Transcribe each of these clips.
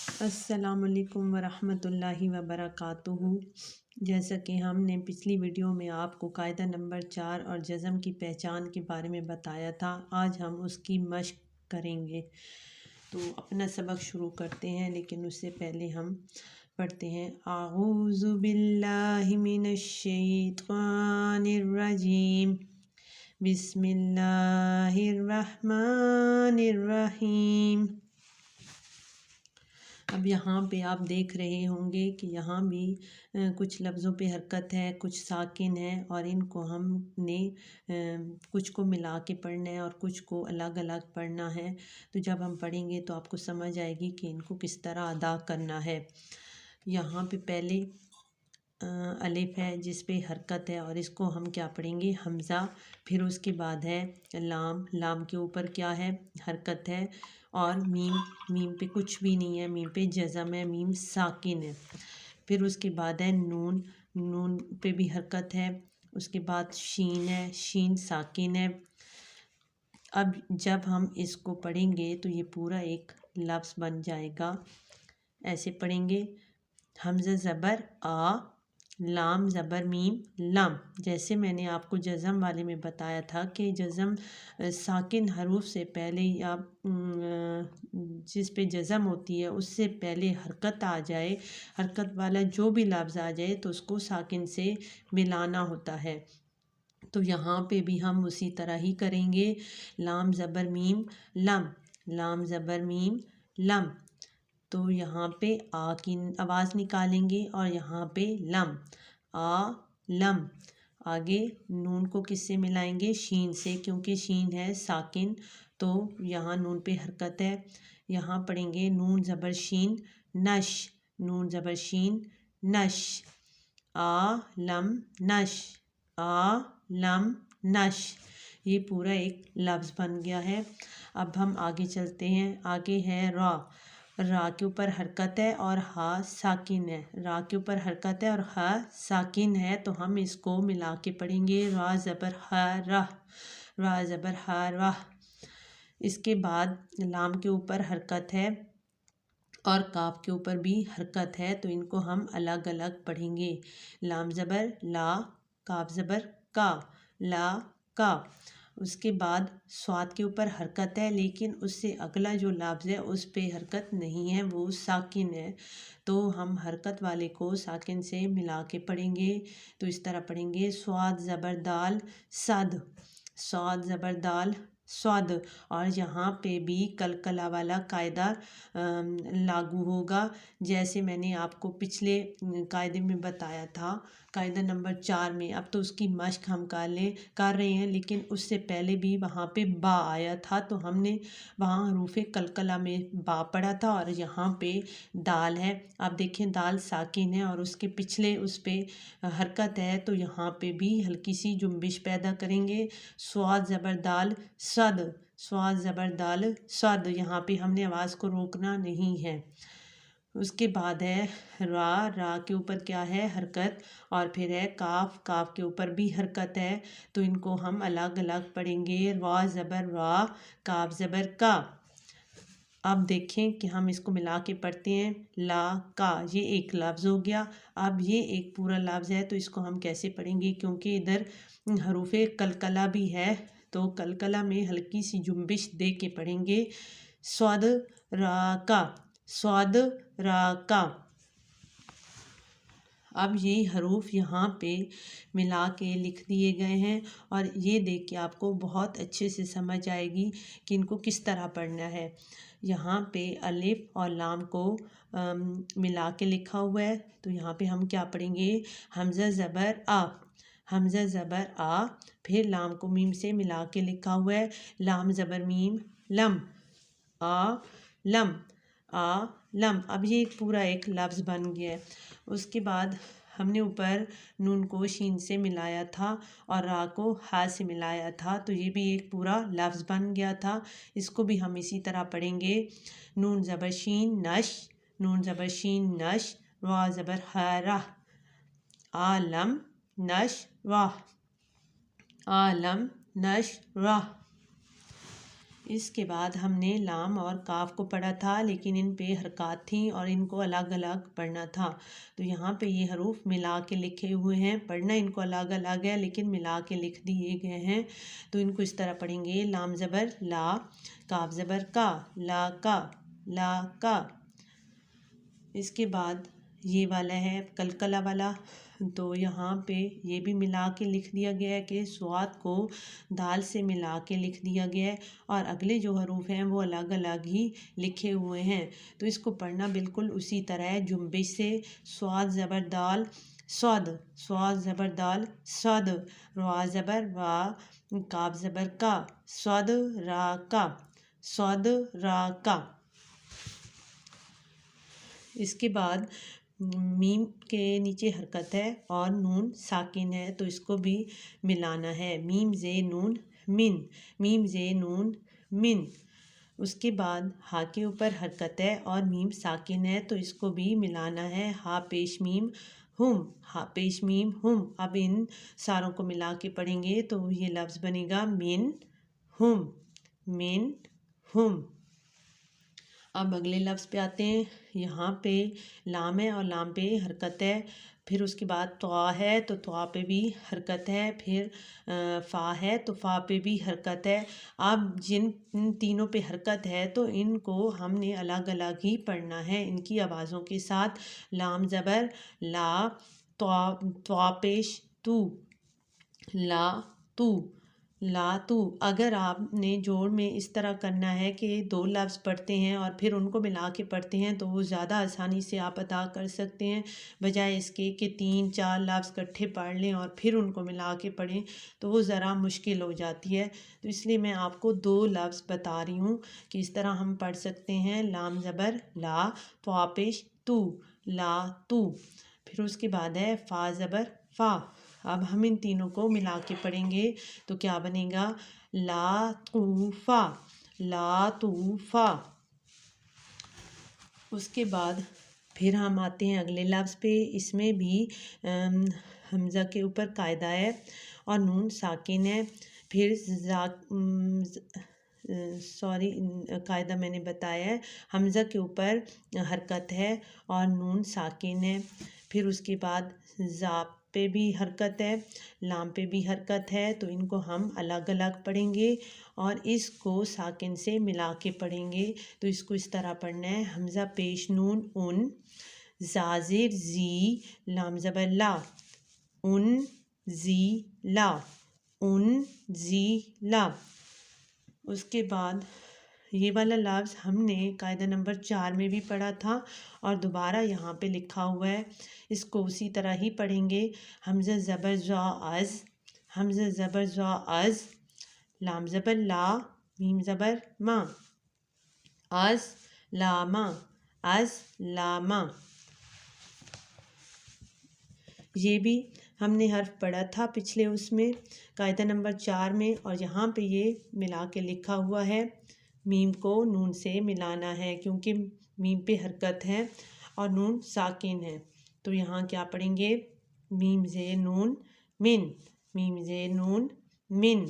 السلام علیکم ورحمۃ اللہ وبرکاتہ۔ جیسا کہ ہم نے پچھلی ویڈیو میں آپ کو قاعدہ نمبر 4 اور جزم کی پہچان کے بارے میں بتایا تھا، آج ہم اس کی مشق کریں گے۔ تو اپنا سبق شروع کرتے ہیں، لیکن اس سے پہلے ہم پڑھتے ہیں اعوذ باللہ من الشیطان الرجیم، بسم اللہ الرحمن الرحیم۔ اب یہاں پہ آپ دیکھ رہے ہوں گے کہ یہاں بھی کچھ لفظوں پہ حرکت ہے، کچھ ساکن ہے، اور ان کو ہم نے کچھ کو ملا کے پڑھنا ہے اور کچھ کو الگ الگ پڑھنا ہے۔ تو جب ہم پڑھیں گے تو آپ کو سمجھ آئے گی کہ ان کو کس طرح ادا کرنا ہے۔ یہاں پہ پہلے الف ہے جس پہ حرکت ہے، اور اس کو ہم کیا پڑھیں گے؟ حمزہ۔ پھر اس کے بعد ہے لام، لام کے اوپر کیا ہے؟ حرکت ہے، اور میم، میم پہ کچھ بھی نہیں ہے، میم پہ جزم ہے، میم ساکن ہے۔ پھر اس کے بعد ہے نون، نون پہ بھی حرکت ہے۔ اس کے بعد شین ہے، شین ساکن ہے۔ اب جب ہم اس کو پڑھیں گے تو یہ پورا ایک لفظ بن جائے گا۔ ایسے پڑھیں گے، حمزہ زبر آ، لام زبر میم، لم۔ جیسے میں نے آپ کو جزم والے میں بتایا تھا کہ جزم ساکن حروف سے پہلے، یا جس پہ جزم ہوتی ہے اس سے پہلے حرکت آ جائے، حرکت والا جو بھی لفظ آ جائے تو اس کو ساکن سے ملانا ہوتا ہے۔ تو یہاں پہ بھی ہم اسی طرح ہی کریں گے، لام زبر میم لم، لام زبر میم لم۔ تو یہاں پہ آ کی آواز نکالیں گے، اور یہاں پہ لم، آ لم۔ آگے نون کو کس سے ملائیں گے؟ شین سے، کیونکہ شین ہے ساکن، تو یہاں نون پہ حرکت ہے۔ یہاں پڑھیں گے نون زبر شین نش، نون زبر شین نش، آ لم نش، آ لم نش۔ یہ پورا ایک لفظ بن گیا ہے۔ اب ہم آگے چلتے ہیں، آگے ہے را، را کے اوپر حرکت ہے اور ہا ساکن ہے، را کے اوپر حرکت ہے اور ہا ساکن ہے، تو ہم اس کو ملا کے پڑھیں گے، را زبر ہا رہ، را زبر ہا رہ۔ اس کے بعد لام کے اوپر حرکت ہے اور کاف کے اوپر بھی حرکت ہے، تو ان کو ہم الگ الگ پڑھیں گے، لام زبر لا، کاف زبر کا، لا کا۔ اس کے بعد صاد کے اوپر حرکت ہے، لیکن اس سے اگلا جو لفظ ہے اس پہ حرکت نہیں ہے، وہ ساکن ہے، تو ہم حرکت والے کو ساکن سے ملا کے پڑھیں گے۔ تو اس طرح پڑھیں گے، صاد زبر دال صد، صاد زبر دال صد۔ اور یہاں پہ بھی قلقلہ والا قاعدہ لاگو ہوگا، جیسے میں نے آپ کو پچھلے قاعدے میں بتایا تھا، قاعدہ نمبر 4 میں۔ اب تو اس کی مشق ہم کر رہے ہیں، لیکن اس سے پہلے بھی وہاں پہ با آیا تھا، تو ہم نے وہاں حروف قلقلہ میں با پڑھا تھا، اور یہاں پہ دال ہے۔ اب دیکھیں دال ساکن ہے اور اس کے پچھلے اس پہ حرکت ہے، تو یہاں پہ بھی ہلکی سی جنبش پیدا کریں گے، صاد زبر دال صد، صاد زبر دال صد۔ یہاں پہ ہم نے آواز کو روکنا نہیں ہے۔ اس کے بعد ہے را، را کے اوپر کیا ہے؟ حرکت، اور پھر ہے کاف، کاف کے اوپر بھی حرکت ہے، تو ان کو ہم الگ الگ پڑھیں گے، را زبر را، کاف زبر کا۔ اب دیکھیں کہ ہم اس کو ملا کے پڑھتے ہیں، لا کا، یہ ایک لفظ ہو گیا۔ اب یہ ایک پورا لفظ ہے، تو اس کو ہم کیسے پڑھیں گے؟ کیونکہ ادھر حروف قلقلہ بھی ہے، تو قلقلہ میں ہلکی سی جنبش دے کے پڑھیں گے، صاد را کا، صاد را کا۔ اب یہ حروف یہاں پہ ملا کے لکھ دیے گئے ہیں، اور یہ دیکھ کے آپ کو بہت اچھے سے سمجھ آئے گی کہ ان کو کس طرح پڑھنا ہے۔ یہاں پہ الف اور لام کو ملا کے لکھا ہوا ہے، تو یہاں پہ ہم کیا پڑھیں گے؟ حمزہ زبر آ، حمزہ زبر آ، پھر لام کو میم سے ملا کے لکھا ہوا ہے، لام زبر میم لم، آ لم، آ لم۔ اب یہ پورا ایک لفظ بن گیا ہے۔ اس کے بعد ہم نے اوپر نون کو شین سے ملایا تھا اور را کو ہا سے ملایا تھا، تو یہ بھی ایک پورا لفظ بن گیا تھا۔ اس کو بھی ہم اسی طرح پڑھیں گے، نون زبر شین نش، نون زبر شین نش، را زبر ہا رہ، عالم نش راہ، عالم نش راہ۔ اس کے بعد ہم نے لام اور کاف کو پڑھا تھا، لیکن ان پہ حرکات تھیں اور ان کو الگ الگ پڑھنا تھا۔ تو یہاں پہ یہ حروف ملا کے لکھے ہوئے ہیں، پڑھنا ان کو الگ الگ ہے لیکن ملا کے لکھ دیے گئے ہیں۔ تو ان کو اس طرح پڑھیں گے: لام زبر لا، کاف زبر کا، لا کا، لا کا۔ اس کے بعد یہ والا ہے کلکلا والا، تو یہاں پہ یہ بھی ملا کے لکھ دیا گیا ہے کہ صاد کو دال سے ملا کے لکھ دیا گیا ہے، اور اگلے جو حروف ہیں وہ الگ الگ ہی لکھے ہوئے ہیں۔ تو اس کو پڑھنا بالکل اسی طرح ہے، جنبش سے: صاد زبر دال، صاد، صاد زبر دال، صاد، را زبر وا، کاف زبر کا، صاد را کا، صاد را کا۔ اس کے بعد میم کے نیچے حرکت ہے اور نون ساکن ہے، تو اس کو بھی ملانا ہے: میم زے نون من، میم زے نون من۔ اس کے بعد ہا کے اوپر حرکت ہے اور میم ساکن ہے، تو اس کو بھی ملانا ہے: ہا پیش میم ہم، ہا پیش میم ہم۔ اب ان ساروں کو ملا کے پڑھیں گے تو یہ لفظ بنے گا من ہم، من ہم۔ اب اگلے لفظ پہ آتے ہیں۔ یہاں پہ لام ہے اور لام پہ حرکت ہے، پھر اس کے بعد طا ہے تو طا پہ بھی حرکت ہے، پھر فا ہے تو فا پہ بھی حرکت ہے۔ اب جن تینوں پہ حرکت ہے تو ان کو ہم نے الگ الگ ہی پڑھنا ہے ان کی آوازوں کے ساتھ: لام زبر لا، طا پیش تو، لا تو، لا تو۔ اگر آپ نے جوڑ میں اس طرح کرنا ہے کہ دو لفظ پڑھتے ہیں اور پھر ان کو ملا کے پڑھتے ہیں تو وہ زیادہ آسانی سے آپ ادا کر سکتے ہیں، بجائے اس کے کہ 3-4 لفظ اکٹھے پڑھ لیں اور پھر ان کو ملا کے پڑھیں تو وہ ذرا مشکل ہو جاتی ہے۔ تو اس لیے میں آپ کو 2 لفظ بتا رہی ہوں کہ اس طرح ہم پڑھ سکتے ہیں: لام زبر لا، طا پیش تو، لا تو۔ پھر اس کے بعد ہے فا زبر فا۔ اب ہم ان تینوں کو ملا کے پڑھیں گے تو کیا بنے گا: لا طوفا، لا طوفا۔ اس کے بعد پھر ہم آتے ہیں اگلے لفظ پہ، اس میں بھی حمزہ کے اوپر قاعدہ ہے اور نون ساکن ہے، پھر قاعدہ میں نے بتایا ہے، حمزہ کے اوپر حرکت ہے اور نون ساکن ہے، پھر اس کے بعد زا پہ بھی حرکت ہے، لام پہ بھی حرکت ہے، تو ان کو ہم الگ الگ پڑھیں گے اور اس کو ساکن سے ملا کے پڑھیں گے۔ تو اس کو اس طرح پڑھنا ہے: حمزہ پیش نون ان، زازر زی، لام زبر لا، ان زی لا، ان زی لا۔ اس کے بعد یہ والا لفظ ہم نے قاعدہ نمبر 4 میں بھی پڑھا تھا اور دوبارہ یہاں پہ لکھا ہوا ہے، اس کو اسی طرح ہی پڑھیں گے: حمزہ زبر زا از، حمزہ زبر زا از، لام زبر لا، میم زبر ما، از لاما، از لاما۔ یہ بھی ہم نے حرف پڑھا تھا پچھلے اس میں قاعدہ نمبر 4 میں، اور یہاں پہ یہ ملا کے لکھا ہوا ہے: میم کو نون سے ملانا ہے کیونکہ میم پہ حرکت ہے اور نون ساکن ہے۔ تو یہاں کیا پڑھیں گے: میم زے نون من، میم زے نون من۔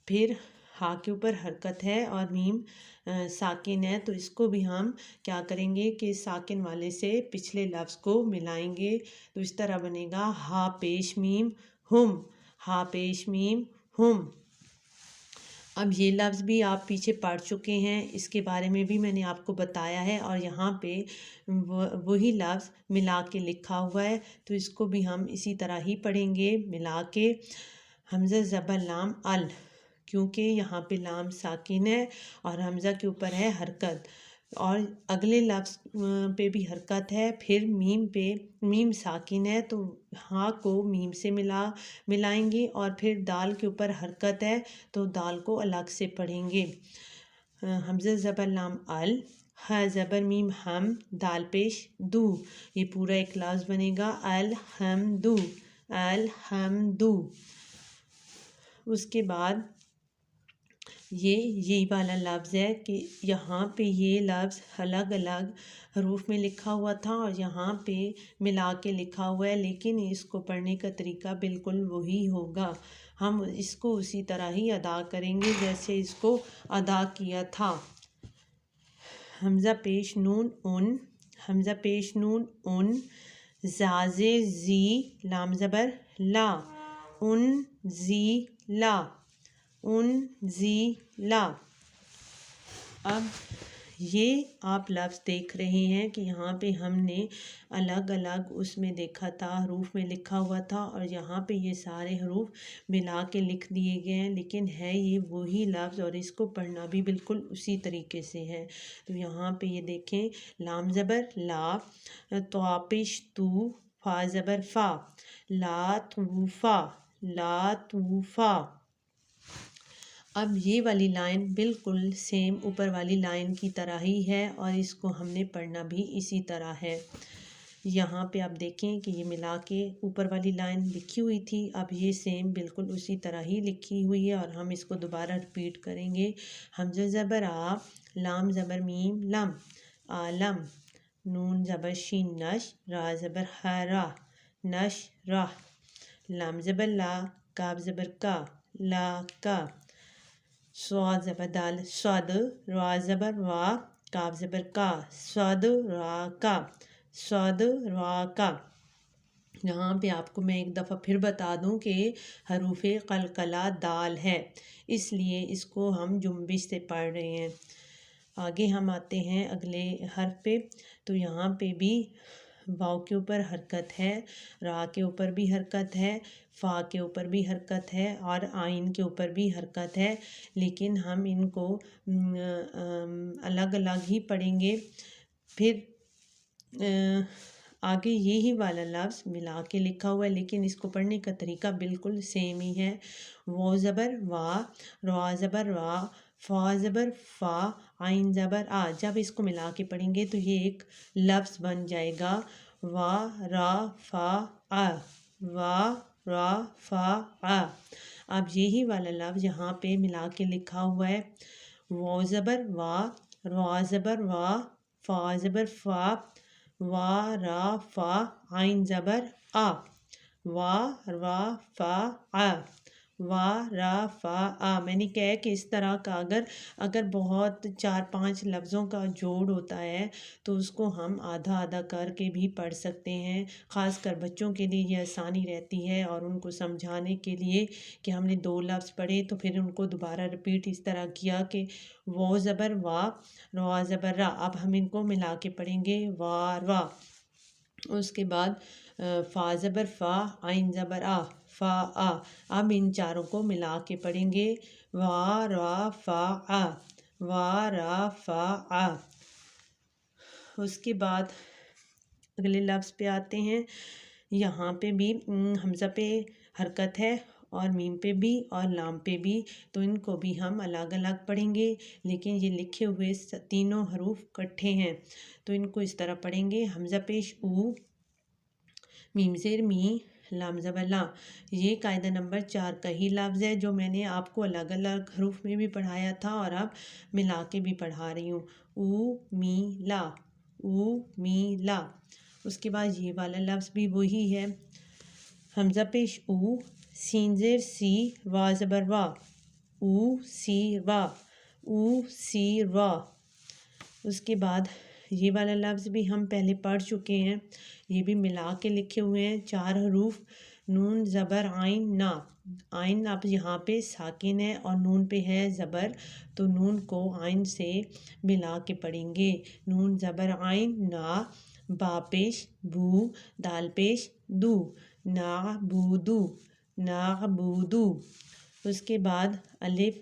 پھر ہا کے اوپر حرکت ہے اور میم ساکن ہے، تو اس کو بھی ہم کیا کریں گے کہ ساکن والے سے پچھلے لفظ کو ملائیں گے، تو اس طرح بنے گا: ہا پیش میم ہم، ہا پیش میم ہم۔ اب یہ لفظ بھی آپ پیچھے پڑھ چکے ہیں، اس کے بارے میں بھی میں نے آپ کو بتایا ہے، اور یہاں پہ وہی لفظ ملا کے لکھا ہوا ہے، تو اس کو بھی ہم اسی طرح ہی پڑھیں گے ملا کے: حمزہ زبر لام ال، کیونکہ یہاں پہ لام ساکن ہے اور حمزہ کے اوپر ہے حرکت، اور اگلے لفظ پہ بھی حرکت ہے، پھر میم پہ میم ساکن ہے تو ہاں کو میم سے ملائیں گے، اور پھر دال کے اوپر حرکت ہے تو دال کو الگ سے پڑھیں گے: حمزہ زبر لام ال، ہا زبر میم ہم، دال پیش دو۔ یہ پورا ایک لفظ بنے گا: الحمدو، الحمدو۔ اس کے بعد یہی والا لفظ ہے کہ یہاں پہ یہ لفظ الگ الگ حروف میں لکھا ہوا تھا اور یہاں پہ ملا کے لکھا ہوا ہے، لیکن اس کو پڑھنے کا طریقہ بالکل وہی ہوگا۔ ہم اس کو اسی طرح ہی ادا کریں گے جیسے اس کو ادا کیا تھا۔ حمزہ پیش نون ان، حمزہ پیش نون ان، زازے زی، لام زبر لا، ان زی لا، ان زی لا۔ اب یہ آپ لفظ دیکھ رہے ہیں کہ یہاں پہ ہم نے الگ الگ اس میں دیکھا تھا، حروف میں لکھا ہوا تھا، اور یہاں پہ یہ سارے حروف ملا کے لکھ دیے گئے ہیں، لیکن ہے یہ وہی لفظ اور اس کو پڑھنا بھی بالکل اسی طریقے سے ہے۔ تو یہاں پہ یہ دیکھیں، لام زبر لا، تو آپش تو، فا زبر فا، لا توفا، لا توفا۔ اب یہ والی لائن بالکل سیم اوپر والی لائن کی طرح ہی ہے اور اس کو ہم نے پڑھنا بھی اسی طرح ہے۔ یہاں پہ آپ دیکھیں کہ یہ ملا کے اوپر والی لائن لکھی ہوئی تھی، اب یہ سیم بالکل اسی طرح ہی لکھی ہوئی ہے اور ہم اس کو دوبارہ رپیٹ کریں گے۔ حمزہ زبر آ، لام زبر میم لم، عالم، نون زبر شین نش، را زبر ہرا، نش راہ، لام زبر لا، کاف زبر کا، لا کا، صاد زبر دال صاد، را زبر وا، کاف زبر کا، صاد را کا، صاد را کا۔ یہاں پہ آپ کو میں ایک دفعہ پھر بتا دوں کہ حروف قلقلہ دال ہے، اس لیے اس کو ہم جنبش سے پڑھ رہے ہیں۔ آگے ہم آتے ہیں اگلے حرف پہ، تو یہاں پہ بھی واو کے اوپر حرکت ہے، را کے اوپر بھی حرکت ہے، فا کے اوپر بھی حرکت ہے اور آئین کے اوپر بھی حرکت ہے، لیکن ہم ان کو الگ الگ ہی پڑھیں گے۔ پھر آگے یہی والا لفظ ملا کے لکھا ہوا ہے، لیکن اس کو پڑھنے کا طریقہ بالکل سیم ہی ہے۔ واو زبر وا، را زبر را، فا زبر فا، عین زبر آ۔ جب اس کو ملا کے پڑھیں گے تو یہ ایک لفظ بن جائے گا، وا را فا آ، وا را فا آ۔ اب یہی والا لفظ یہاں پہ ملا کے لکھا ہوا ہے، واو زبر وا، را زبر وا، فا زبر فا، وا را فا، عین زبر آ، وا را فا آ، وا را فا آ۔ میں نے کہا کہ اس طرح کا اگر بہت 4-5 لفظوں کا جوڑ ہوتا ہے تو اس کو ہم آدھا آدھا کر کے بھی پڑھ سکتے ہیں، خاص کر بچوں کے لیے یہ آسانی رہتی ہے، اور ان کو سمجھانے کے لیے کہ ہم نے 2 لفظ پڑھے تو پھر ان کو دوبارہ رپیٹ اس طرح کیا کہ واو زبر وا، را زبر را۔ اب ہم ان کو ملا کے پڑھیں گے، وا را، اس کے بعد فا زبر فا، عین زبر آ، فا آ۔ اب ان چاروں کو ملا کے پڑھیں گے، وا را فا آ، وا را فا آ۔ اس کے بعد اگلے لفظ پہ آتے ہیں، یہاں پہ بھی حمزہ پہ حرکت ہے اور میم پہ بھی اور لام پہ بھی، تو ان کو بھی ہم الگ الگ پڑھیں گے، لیکن یہ لکھے ہوئے تینوں حروف اکٹھے ہیں تو ان کو اس طرح پڑھیں گے، حمزہ پیش او، میم زیر می، لام زبر لا۔ یہ قاعدہ نمبر 4 کا ہی لفظ ہے جو میں نے آپ کو الگ الگ حروف میں بھی پڑھایا تھا اور اب ملا کے بھی پڑھا رہی ہوں، او می لا، او می لا۔ اس کے بعد یہ والا لفظ بھی وہی ہے، حمزہ پیش او، سین زیر سی، وا زبر وا، او سی وا، او سی وا۔ اس کے بعد یہ والا لفظ بھی ہم پہلے پڑھ چکے ہیں، یہ بھی ملا کے لکھے ہوئے ہیں، 4 حروف، نون زبر عین نا۔ عین اب یہاں پہ ساکن ہے اور نون پہ ہے زبر، تو نون کو عین سے ملا کے پڑھیں گے، نون زبر عین نا، با پیش بو، دال پیش دو، نعبدو، نعبدو۔ اس کے بعد الف،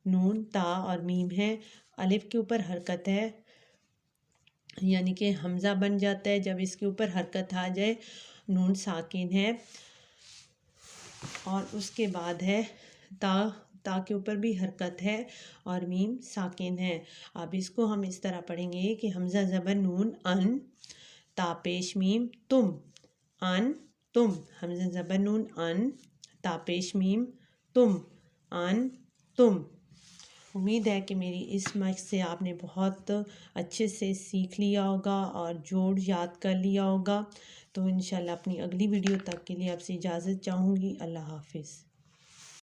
نون، تا اور میم ہے، الف کے اوپر حرکت ہے، یعنی کہ حمزہ بن جاتا ہے جب اس کے اوپر حرکت آ جائے، نون ساکن ہے، اور اس کے بعد ہے تا، تا کے اوپر بھی حرکت ہے اور میم ساکن ہے۔ اب اس کو ہم اس طرح پڑھیں گے کہ حمزہ زبر نون ان، تا پیش میم تم، ان تم، حمزہ زبر نون ان، تا پیش میم تم، ان تم۔ امید ہے کہ میری اس مشق سے آپ نے بہت اچھے سے سیکھ لیا ہوگا اور جوڑ یاد کر لیا ہوگا۔ تو انشاءاللہ اپنی اگلی ویڈیو تک کے لیے آپ سے اجازت چاہوں گی۔ اللہ حافظ۔